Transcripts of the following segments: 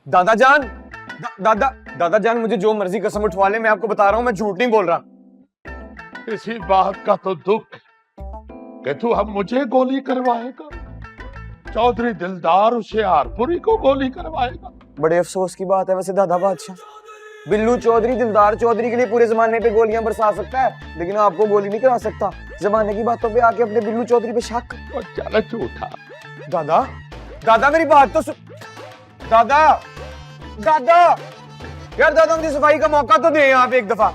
दादा जान, दादा जान, मुझे जो मर्जी कसम उठवा ले, मैं आपको बता रहा हूँ, मैं झूठ नहीं बोल रहा। इसी बात का तो दुख कि तू अब मुझे गोली करवाएगा, चौधरी दिलदार होशियारपुरी को गोली करवाएगा। बड़े अफसोस की बात है वैसे दादा बादशाह, बिल्लू चौधरी दिलदार चौधरी के लिए पूरे जमाने पे गोलियां बरसा सकता है, लेकिन आपको गोली नहीं करा सकता। जमाने की बातों पे आके अपने बिल्लू चौधरी पे शक। चल झूठा। दादा, दादा मेरी बात तो सुन। दादा, दादा यार, दादा मुझे सफाई का मौका तो दे यहाँ पे एक दफा।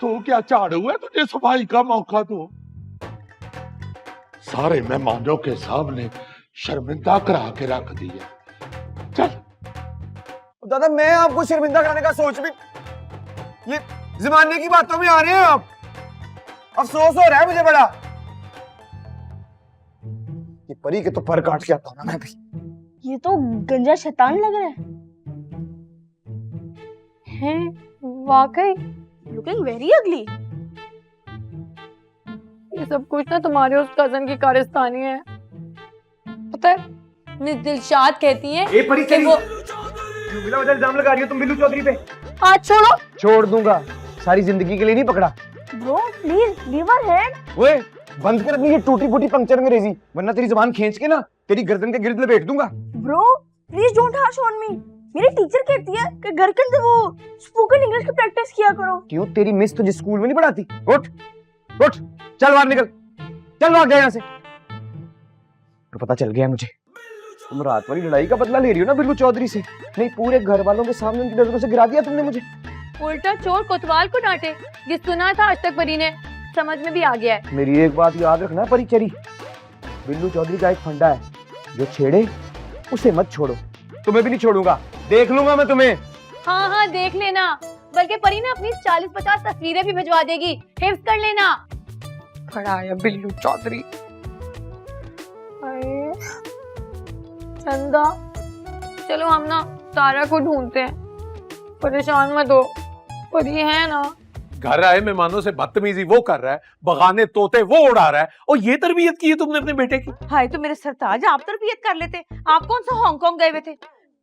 तू क्या झाड़ू है, तुझे सफाई का मौका दो? सारे मेहमानों के सामने शर्मिंदा करा के रख दिया। चल। दादा मैं आपको शर्मिंदा करने का सोच भी, ये जमाने की बातों में आ रहे हैं आप। अफसोस हो रहा है मुझे बड़ा। ये परी के तो पर काट के आता हूं ना मैं भी। ये तो गंजा शैतान लग रहा है वाकई लुकिंग वेरी अगली। ये सब कुछ ना तुम्हारे उस कजन की कारस्तानी है। पता है मिस दिलशाद कहती है ए परी, कि वो बिला वजह इल्जाम लगा रही हो तुम बिल्लू चौधरी पे। आज छोड़ो। छोड़ दूंगा, सारी जिंदगी के लिए नहीं पकड़ा। Bro please leave her hand. ओए बंद कर अपनी ये टूटी फूटी पंक्चर अंग्रेजी, वरना तेरी जुबान खींच के ना तेरी गर्दन के गिर्द लपेट दूंगा। Bro please don't harsh on me. मेरी टीचर कहती है कि घर के अंदर वो स्पोकन इंग्लिश की प्रैक्टिस किया करो। क्यों, तेरी मिस तुझे स्कूल में नहीं पढ़ाती? उठ उठ, चल बाहर निकल, चल भाग जा यहाँ से। तो पता चल गया मुझे, तुम रात वाली लड़ाई का बदला ले रही हो ना बिल्लू चौधरी से। नहीं, पूरे घर वालों के सामने उनकी नजरों से गिरा दिया तुमने मुझे। उल्टा चोर कोतवाल को डांटे, ये सुना था आज तक परी ने, समझ में भी आ गया है। मेरी एक बात याद रखना परिचरी, बिल्लू चौधरी का एक फंडा है, जो छेड़े उसे मत छोड़ो। तुम्हें भी नहीं छोड़ूंगा, देख लूंगा मैं तुम्हें। हाँ हाँ देख लेना, बल्कि परी ने अपनी 40-50 तस्वीरें भी भिजवा देगी, हिफ्ज कर लेना। खड़ा है बिल्लू चौधरी। चंदा चलो हम ना तारा को ढूंढते हैं, परेशान मत हो, परी है ना। घर आए मेहमानों से बदतमीजी वो कर रहा है, बगाने तोते वो उड़ा रहा है, और ये तरबियत की है तुमने अपने बेटे की। हाय तो मेरे सरताज, आप तरबियत कर लेते। आप कौन सा हांगकांग गए हुए थे?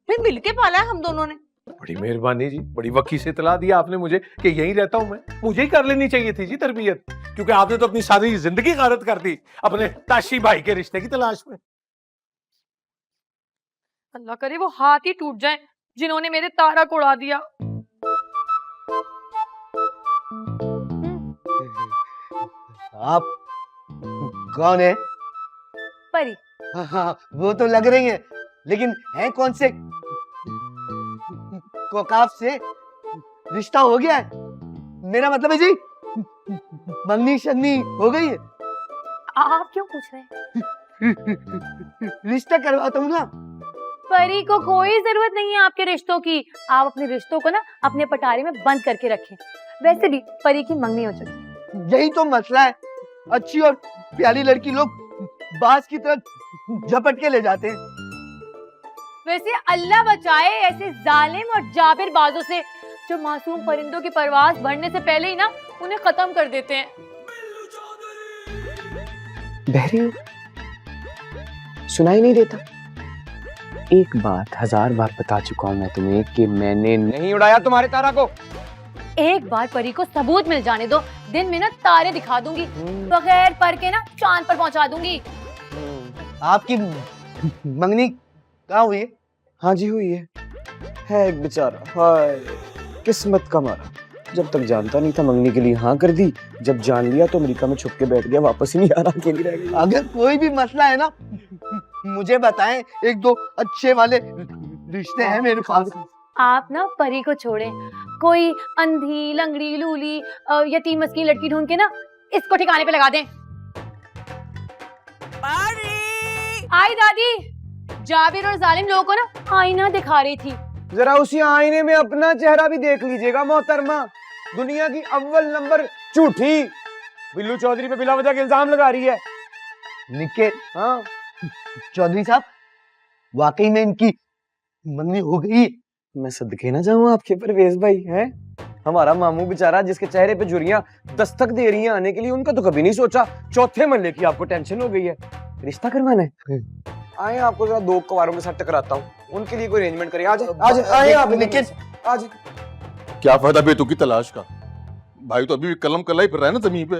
फिर मिल के पाला है हम दोनों ने। बड़ी मेहरबानी जी, बड़ी वक्की से इतला दिया आपने मुझे कि यहीं रहता हूं मैं। मुझे ही कर लेनी चाहिए थी जी तरबियत, क्योंकि आपने तो अपनी सारी जिंदगी गारत कर दी अपने ताशी भाई के रिश्ते की तलाश में। अल्लाह करे वो हाथ ही टूट जाए जिन्होंने मेरे तारा को उड़ा दिया। आप कौन है? परी। हाँ, वो तो लग रही है, लेकिन है कौन से कोकाफ से? रिश्ता हो गया है? मेरा मतलब है जी, मंगनी शगनी हो गई है? आप क्यों पूछ रहे हैं? रिश्ता करवाता हूँ ना। परी को कोई जरूरत नहीं है आपके रिश्तों की, आप अपने रिश्तों को ना अपने पटारे में बंद करके रखें। वैसे भी परी की मंगनी हो चुकी है। यही तो मसला है, अच्छी और प्यारी लड़की लोग बाज की तरह झपट के ले जाते हैं। वैसे अल्लाह बचाए ऐसे जालिम और जाबिर बाजों से, जो मासूम परिंदों की परवाज़ बढ़ने से पहले ही ना उन्हें खत्म कर देते हैं। बहरी हो, सुनाई नहीं देता? एक बात 1000 बार बता चुका हूं मैं तुम्हें कि मैंने नहीं उड़ाया तुम्हारे तारा को। एक बार परी को सबूत मिल जाने दो, दिन में ना तारे दिखा दूंगी, बगैर पर के ना चांद पर पहुंचा दूंगी। आपकी मंगनी कहाँ हुई है? हाँ जी हुई है एक बेचारा, हाय किस्मत का मारा। जब तक जानता नहीं था मंगनी के लिए हाँ कर दी, जब जान लिया तो अमेरिका में छुप के बैठ गया, वापस ही नहीं आ रहा, अकेली रह गई। अगर कोई भी मसला है ना मुझे बताएं, एक दो अच्छे वाले रिश्ते हैं मेरे पास। आप ना परी को छोड़ें, कोई अंधी लंगड़ी लूली यतीम मस्कीन लड़की ढूंढ के ना इसको ठिकाने पे लगा दें। आई दादी, जाबिर और जालिम लोगों को ना आईना दिखा रही थी। जरा उसी आईने में अपना चेहरा भी देख लीजिएगा मोहतरमा। दुनिया की अव्वल नंबर झूठी बिल्लू चौधरी पे बिला वजह के इल्जाम लगा रही है। निके हाँ चौधरी साहब, वाकई में इनकी मंगनी हो गई? मैं सदके ना जाऊं आपके परवेज भाई। हैं हमारा मामू बेचारा जिसके चेहरे पे झुर्रियां दस्तक दे रही हैं आने के लिए, उनका तो कभी नहीं सोचा चौथे महल्ले की आपको टेंशन हो गई है। रिश्ता करवाना है? आए आपको जरा दो कवारों के साथ टकराता हूँ, उनके लिए कोई अरेंजमेंट करिए। आज आज आए आप, लेकिन आज क्या फायदा बेटू की तलाश का, भाई तो अभी भी कलम कला ही फिर रहा है ना जमीन पे।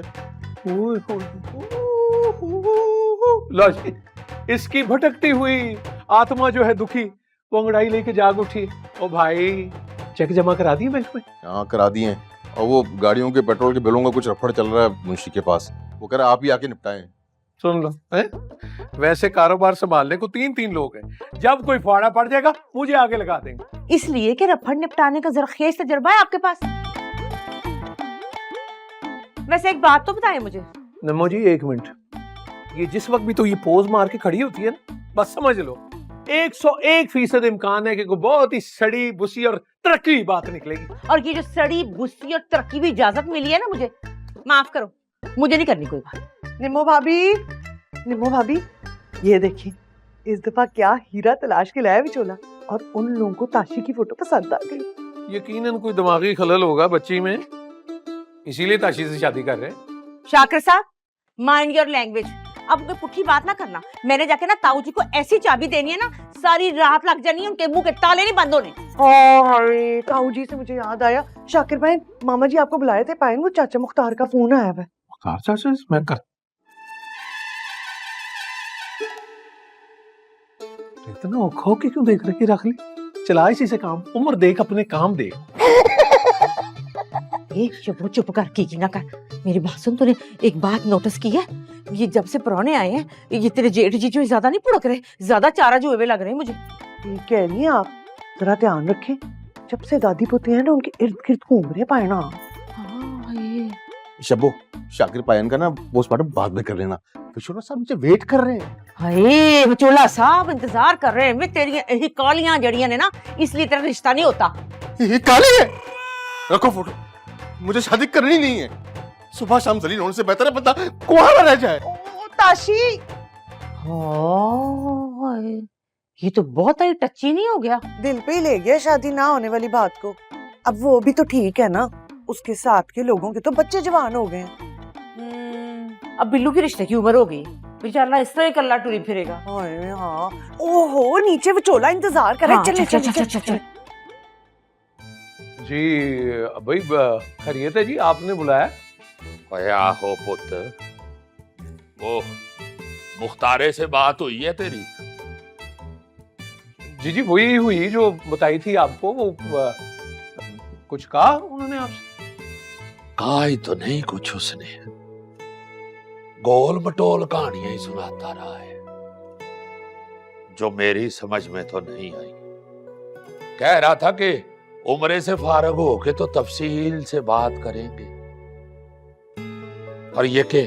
लो जी, इसकी भटकती हुई आत्मा जो है दुखी, वो अंगड़ाई लेके जाग उठी। ओ भाई, चेक जमा करा दिए बैंक में? हाँ करा दिए हैं, और वो गाड़ियों के पेट्रोल के बिलों का कुछ रफड़ चल रहा है मुंशी के पास, वो कह रहा है आप ही आके निपटाएं। सुन लो हैं? वैसे कारोबार संभालने को 3-3 लोग हैं, जब कोई फाड़ा पड़ जाएगा मुझे आगे लगा देंगे। इसलिए कि रफड़ निपटाने का जरा खेस तजर्बा है आपके पास। वैसे एक बात तो बताएं मुझे। नमो जी, 1 मिनट। ये जिस वक्त भी तो ये पोज मार के खड़ी होती है ना, बस समझ लो 101% इम्कान है कि कोई बहुत ही सड़ी बुसी और तरक्की बात निकलेगी। और ये जो सड़ी बुस्सी और तरक्की भी इजाजत मिली है ना मुझे, माफ करो, मुझे नहीं करनी कोई बात। निम्मो भाभी, ये देखिए इस दफा क्या हीरा तलाश के लाया विचोला, और उन लोगों को ताशी की फोटो पसंद आ गई। यकीनन कोई दिमागी खलल होगा बच्ची में, इसीलिए ताशी से शादी कर रहे हैं। शाकिर साहब, माइंड योर लैंग्वेज। अब कोई पुट्ठी बात ना करना। मैंने जाके ना ताऊ जी को ऐसी चाबी देनी है ना, सारी रात लग जानी है, उनके मुंह के ताले नहीं बंद होने। अरे ताऊ जी से मुझे याद आया, शाकिर भाई मामा जी आपको बुलाए थे, पाएंगे वो चाचा मुख्तार का फोन आया है। चाचा मैं कर इतना खो के क्यों देख रही, रख ली, चला इसी से काम। उम्र देख, अपने काम देख। चुप कर, की ना कर। मेरी बात सुन, तूने एक बात नोटिस की है? ये जब से पुराने आए हैं, ये तेरे जेठ जी जो ज्यादा नहीं पुड़क रहे, ज्यादा चारा जुए लग रहे हैं मुझे। ये कह रही हैं आप, जरा ध्यान रखें, जब से दादी पोती है ना उनके इर्द गिर्द घूम रहे पायना। शब्बो, शाकिर पायन का ना पोस्टमार्टम बाद में कर लेना, विशोला साहब मुझे वेट कर रहे हैं। हाय विचोला साहब इंतजार कर रहे हैं। वे तेरी यही कालियां जड़ियां ने ना, इसलिए तेरा रिश्ता नहीं होता। ये काले है, रखो फोटो, मुझे शादी करनी नहीं है। सुबह शाम जलील होने से बेहतर है बंदा कुंवारा रह जाए। ताशी, ये तो बहुत ही टच्ची नहीं हो गया? दिल पे ही ले गया शादी ना होने वाली बात को। अब वो भी तो ठीक है ना, उसके साथ के लोगों के तो बच्चे जवान हो गए हैं। अब बिल्लू की रिश्ते की उम्र हो गई, बेचारा इस तरह कल्ला टुरी फिरेगा। हाँ, ओहो नीचे विचोला इंतजार कर रहा है। चल। जी भाई, खैरियत है जी, आपने बुलाया? क्या हो पुत्र, वो मुख्तारे से बात हुई है तेरी? जी वही हुई जो बताई थी आपको। वो कुछ कहा उन्होंने आपसे? कहा ही तो नहीं कुछ उसने, गोल मटोल कहानियां ही सुनाता रहा है जो मेरी समझ में तो नहीं आई। कह रहा था कि उम्रे से फारग होके तो तफसील से बात करेंगे, और ये के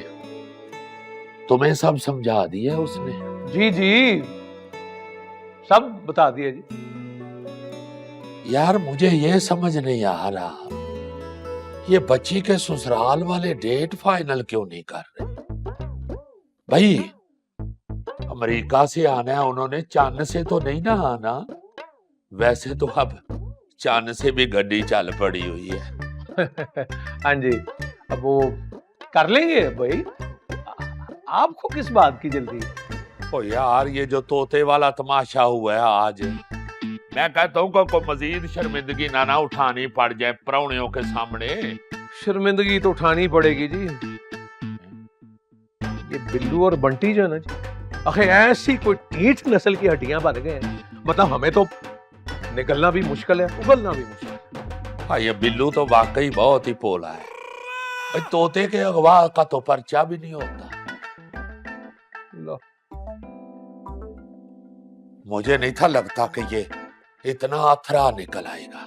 तुम्हें सब समझा दिया उसने? जी सब बता दिया जी। यार मुझे ये समझ नहीं आ रहा, ये बच्ची के ससुराल वाले डेट फाइनल क्यों नहीं कर रहे? भाई अमेरिका से आना है उन्होंने, चांद से तो नहीं ना आना। वैसे तो अब चांद से भी गड्डी चल पड़ी हुई है। हाँ जी, अब वो कर लेंगे भाई, आपको किस बात की जल्दी? ओ यार, ये जो तोते वाला तमाशा हुआ है आज, मैं कहता हूँ को मजीद शर्मिंदगी ना उठानी पड़ जाए प्राहुणियों के सामने। शर्मिंदगी तो उठानी पड़ेगी जी। ये बिल्लू और बंटी जो है ना जी, आखिर ऐसी कोई ढीठ नस्ल की हड्डियां बन गए हैं, मतलब हमें तो निकलना भी मुश्किल है, उगलना भी मुश्किल। हाँ, ये बिल्लू तो वाकई बहुत ही पोला है भाई। तोते के अगवा का तो पर्चा भी नहीं होता। लो, मुझे नहीं था लगता कि ये इतना अथरा निकल आएगा।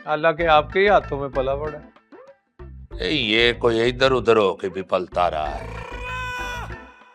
अल्लाह के आपके ही हाथों में पला पड़ा। ये कोई इधर उधर होके भी पलता रहा है।